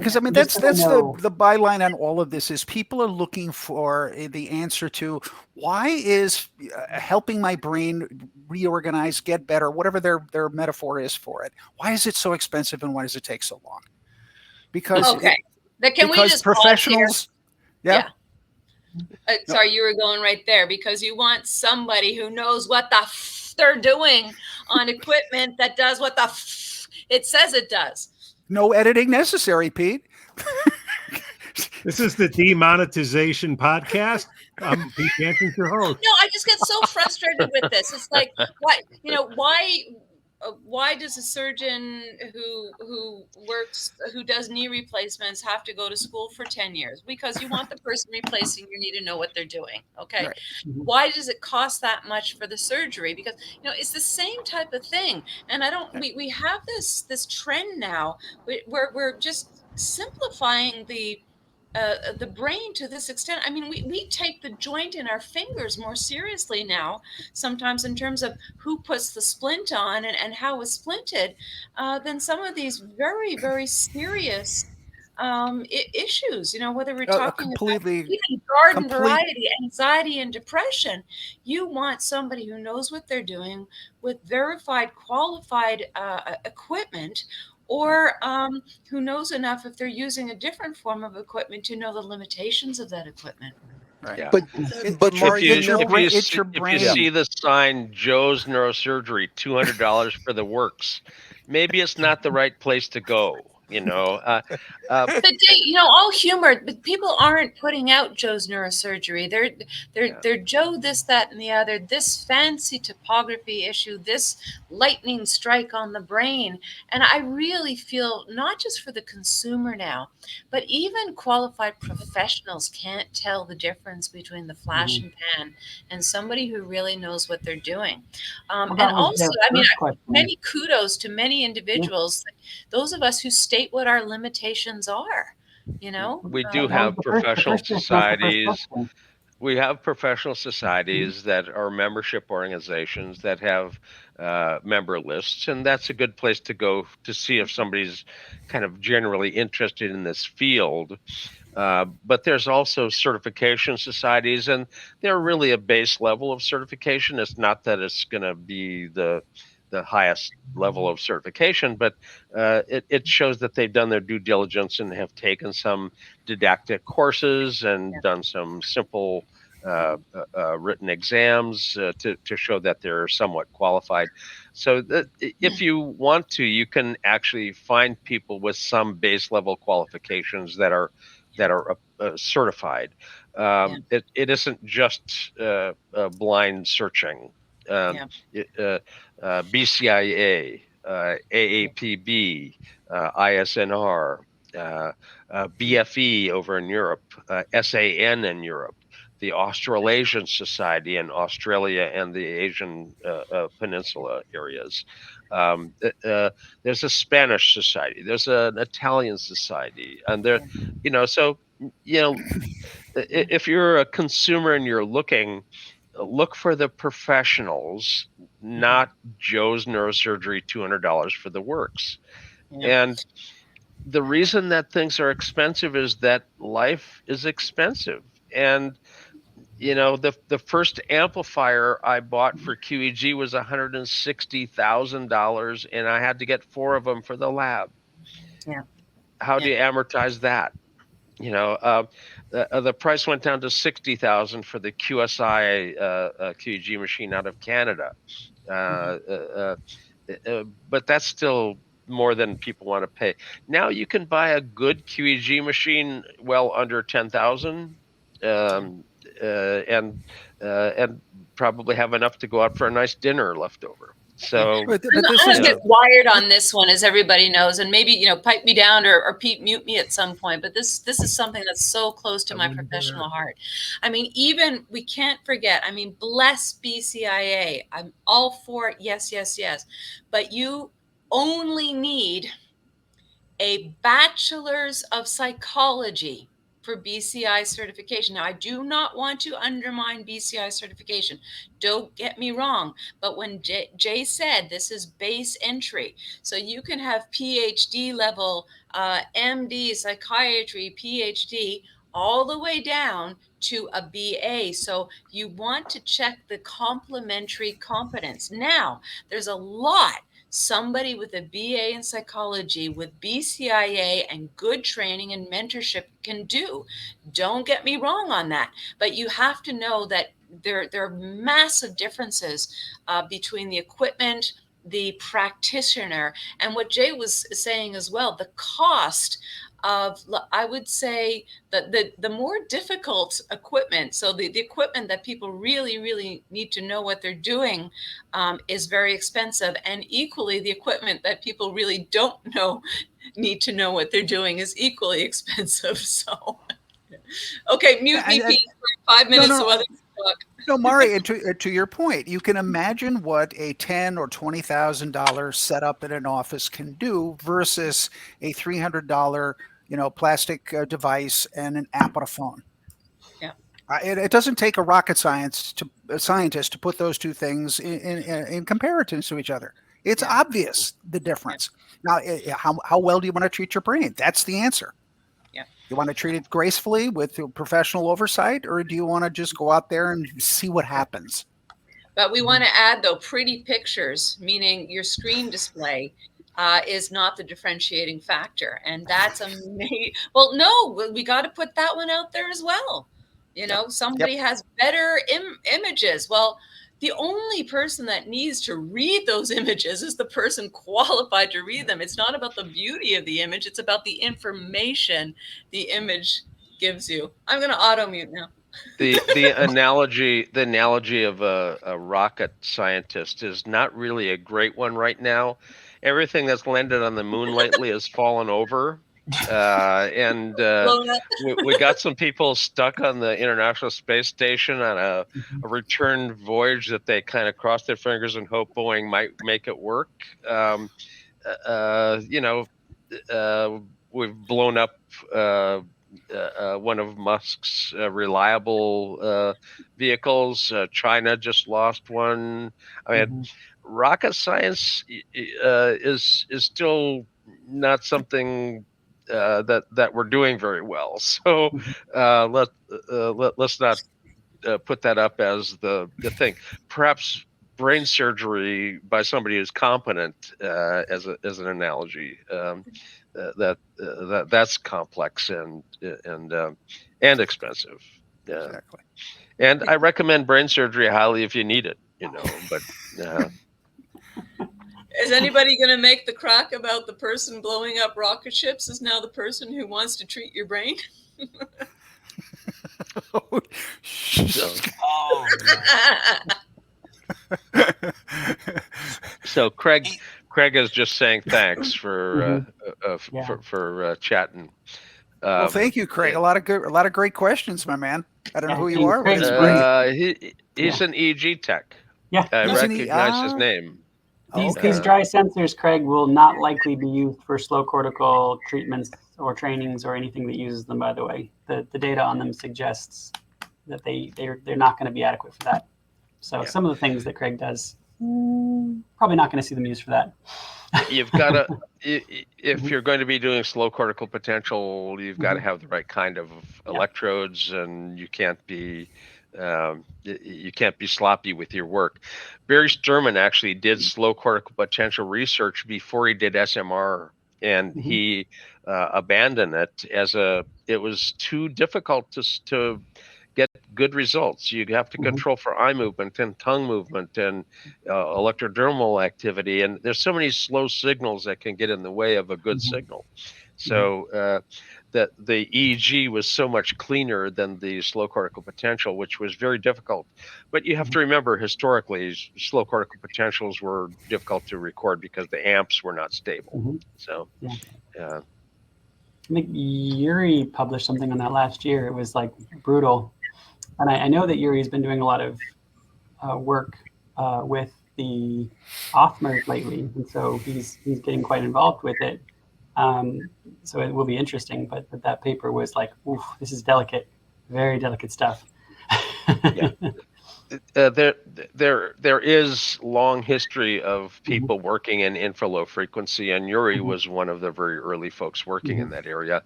Because I mean, that's the byline on all of this is people are looking for the answer to why is helping my brain reorganize, get better, whatever their metaphor is for it. Why is it so expensive and why does it take so long? Because okay, can we just professionals, yeah. No. Sorry, you were going right there because you want somebody who knows what the they're doing on equipment that does what the it says it does. No editing necessary, Pete. This is the Demonetization Podcast. I'm Pete Jansons, your host. No, I just get so frustrated with this. It's like, why does a surgeon who does knee replacements have to go to school for 10 years? Because you want the person replacing your knee to know what they're doing. Okay. Right. Why does it cost that much for the surgery? Because it's the same type of thing. And we have this trend now where we're just simplifying the brain to this extent. I mean, we take the joint in our fingers more seriously now, sometimes in terms of who puts the splint on and how it's splinted, than some of these very, very serious issues, whether we're talking about even garden variety, anxiety, and depression. You want somebody who knows what they're doing with verified, qualified equipment, or who knows enough if they're using a different form of equipment to know the limitations of that equipment. Right. Yeah. But Mark, if you see the sign "Joe's Neurosurgery, $200 for the works," maybe it's not the right place to go. But all humor, but people aren't putting out Joe's Neurosurgery. They're Joe this, that, and the other. This fancy topography issue, this lightning strike on the brain, and I really feel not just for the consumer now, but even qualified professionals can't tell the difference between the flash and pan and somebody who really knows what they're doing. And also, many kudos to many individuals, those of us who state what our limitations are. We do have professional societies. We have professional societies that are membership organizations that have member lists, and that's a good place to go to see if somebody's kind of generally interested in this field. But there's also certification societies, and they're really a base level of certification. It's not that it's going to be the highest level of certification, but it shows that they've done their due diligence and have taken some didactic courses and done some simple written exams to show that they're somewhat qualified. So if you want to, you can actually find people with some base level qualifications that are certified. It isn't just blind searching. BCIA, AAPB, ISNR, BFE over in Europe, SAN in Europe, the Australasian Society in Australia and the Asian Peninsula areas. There's a Spanish society. There's an Italian society, and there, if you're a consumer and you're looking, look for the professionals, not Joe's Neurosurgery, $200 for the works. Yeah. And the reason that things are expensive is that life is expensive. And, the first amplifier I bought for QEG was $160,000, and I had to get 4 of them for the lab. Yeah. How do you amortize that? The price went down to $60,000 for the QSI QEG machine out of Canada, but that's still more than people want to pay. Now you can buy a good QEG machine well under $10,000, and probably have enough to go out for a nice dinner left over. So I'm gonna get wired on this one, as everybody knows, and maybe pipe me down or Pete, mute me at some point. But this is something that's so close to my professional heart. I mean, even we can't forget. I mean, bless BCIA. I'm all for it. Yes, yes, yes. But you only need a bachelor's of psychology for BCI certification. Now, I do not want to undermine BCI certification. Don't get me wrong. But when Jay said this is base entry, so you can have PhD level MD, psychiatry, PhD, all the way down to a BA. So you want to check the complementary competence. Now, there's a lot somebody with a BA in psychology with BCIA and good training and mentorship can do. Don't get me wrong on that, but you have to know that there are massive differences between the equipment, the practitioner, and what Jay was saying as well, the cost of, I would say, the more difficult equipment, so the equipment that people really need to know what they're doing is very expensive, and equally the equipment that people really don't need to know what they're doing is equally expensive. So okay, mute me, Pete, for 5 minutes so others can talk. No, Mari, to your point, you can imagine what a $10,000 or $20,000 setup in an office can do versus a $300, plastic device and an app on a phone. Yeah, it doesn't take a rocket scientist to put those two things in comparisons to each other. It's obvious the difference. Now, how well do you want to treat your brain? That's the answer. You want to treat it gracefully with professional oversight, or do you want to just go out there and see what happens? But we want to add, though, pretty pictures, meaning your screen display is not the differentiating factor. And that's amazing. Well, no, we got to put that one out there as well. Somebody has better images. Well, the only person that needs to read those images is the person qualified to read them. It's not about the beauty of the image. It's about the information the image gives you. I'm going to auto mute now. The analogy of a rocket scientist is not really a great one right now. Everything that's landed on the moon lately has fallen over. And we got some people stuck on the International Space Station on a return voyage that they kind of crossed their fingers and hope Boeing might make it work. We've blown up one of Musk's reliable vehicles. China just lost one. I mean, rocket science is still not something that we're doing very well. So let's not put that up as the thing. Perhaps brain surgery by somebody who's competent, as an analogy, that's complex and expensive. Exactly. And I recommend brain surgery highly if you need it. But. Is anybody going to make the crack about the person blowing up rocket ships is now the person who wants to treat your brain? So Craig is just saying thanks for chatting. Well, thank you, Craig. A lot of great questions, my man. I don't know who you are. But it's great. He's an EEG tech. Yeah, I recognize his name. These dry sensors, Craig, will not likely be used for slow cortical treatments or trainings or anything that uses them, by the way. The data on them suggests that they're not going to be adequate for that. So some of the things that Craig does, probably not going to see them used for that. You've got to, if you're going to be doing slow cortical potential, you've got to have the right kind of electrodes, and you can't be sloppy with your work. Barry Sturman actually did slow cortical potential research before he did SMR, and he abandoned it it was too difficult to get good results. You have to control for eye movement and tongue movement and electrodermal activity, and there's so many slow signals that can get in the way of a good signal. So that the EEG was so much cleaner than the slow cortical potential, which was very difficult. But you have to remember, historically, slow cortical potentials were difficult to record because the amps were not stable. So, I think Yuri published something on that last year. It was like brutal. And I know that Yuri's been doing a lot of work with the Othmers lately. And so he's getting quite involved with it. So it will be interesting, but that paper was like, oof, this is delicate, very delicate stuff. There is long history of people working in infralow frequency, and Yuri was one of the very early folks working in that area.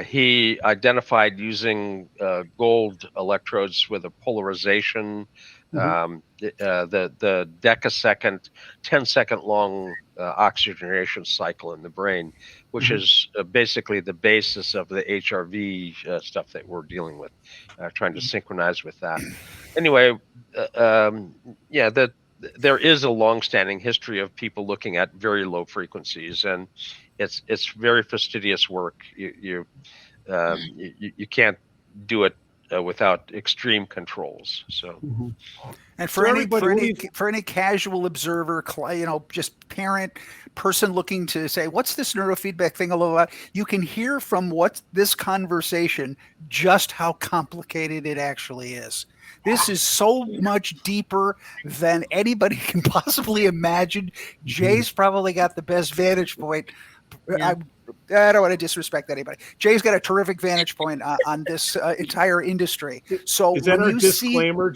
He identified using gold electrodes with a polarization, the decasecond, 10-second long oxygenation cycle in the brain, which is basically the basis of the HRV stuff that we're dealing with, trying to synchronize with that. Anyway, there is a long-standing history of people looking at very low frequencies, and it's very fastidious work. You can't do it without extreme controls. So. And for any casual observer, just parent, person looking to say, what's this neurofeedback thing all about? You can hear from this conversation just how complicated it actually is. This is so much deeper than anybody can possibly imagine. Jay's probably got the best vantage point. Yeah. I don't want to disrespect anybody. Jay's got a terrific vantage point on this entire industry. So is that our disclaimer?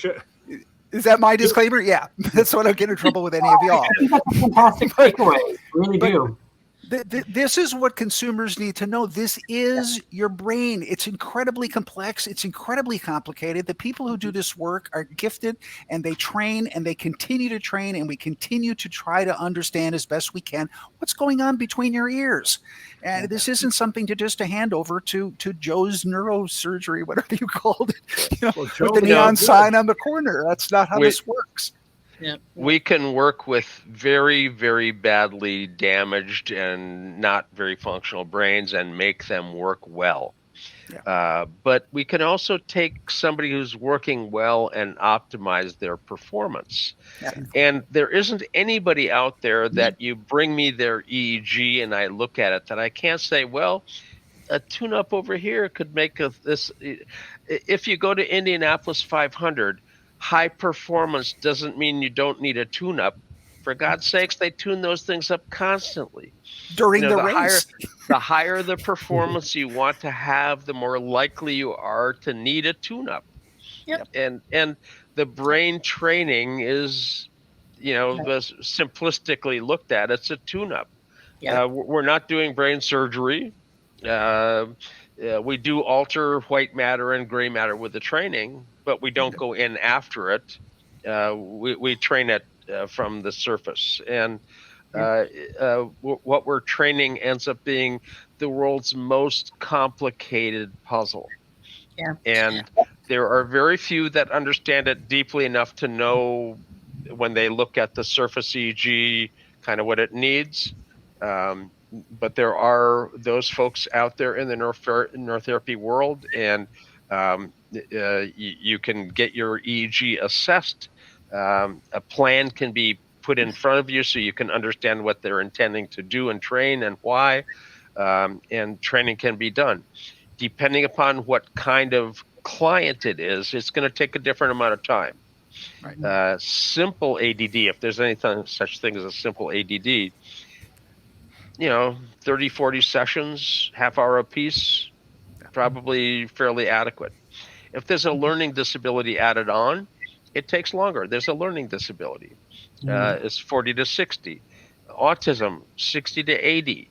Is that my disclaimer? Yeah, that's what I get in trouble with any of y'all. I think that's a fantastic takeaway. I really do. This is what consumers need to know. This is your brain. It's incredibly complex. It's incredibly complicated. The people who do this work are gifted, and they train, and they continue to train, and we continue to try to understand as best we can what's going on between your ears. And this isn't something to hand over to Joe's neurosurgery, whatever you called it, with the neon sign on the corner. That's not how this works. Yeah. We can work with very, very badly damaged and not very functional brains and make them work well. Yeah. But we can also take somebody who's working well and optimize their performance. Yeah. And there isn't anybody out there that you bring me their EEG and I look at it that I can't say, well, a tune-up over here could make this. If you go to Indianapolis 500, high performance doesn't mean you don't need a tune-up. For God's sakes, they tune those things up constantly. During the race. The higher the performance you want to have, the more likely you are to need a tune-up. Yep. And the brain training is, simplistically looked at, it's a tune-up. Yeah. We're not doing brain surgery. We do alter white matter and gray matter with the training, but we don't go in after it. We train it from the surface. And what we're training ends up being the world's most complicated puzzle. Yeah. And there are very few that understand it deeply enough to know when they look at the surface EEG kind of what it needs. But there are those folks out there in the neurotherapy world, and you can get your EEG assessed. A plan can be put in front of you so you can understand what they're intending to do and train and why, and training can be done. Depending upon what kind of client it is, it's going to take a different amount of time. Right. Simple ADD, if there's anything such thing as a simple ADD, 30, 40 sessions, half hour a piece, probably fairly adequate. If there's a learning disability added on, it takes longer. There's a learning disability. It's 40 to 60. Autism, 60 to 80.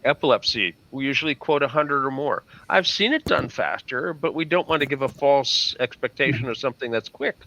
Epilepsy, we usually quote 100 or more. I've seen it done faster, but we don't want to give a false expectation of something that's quick.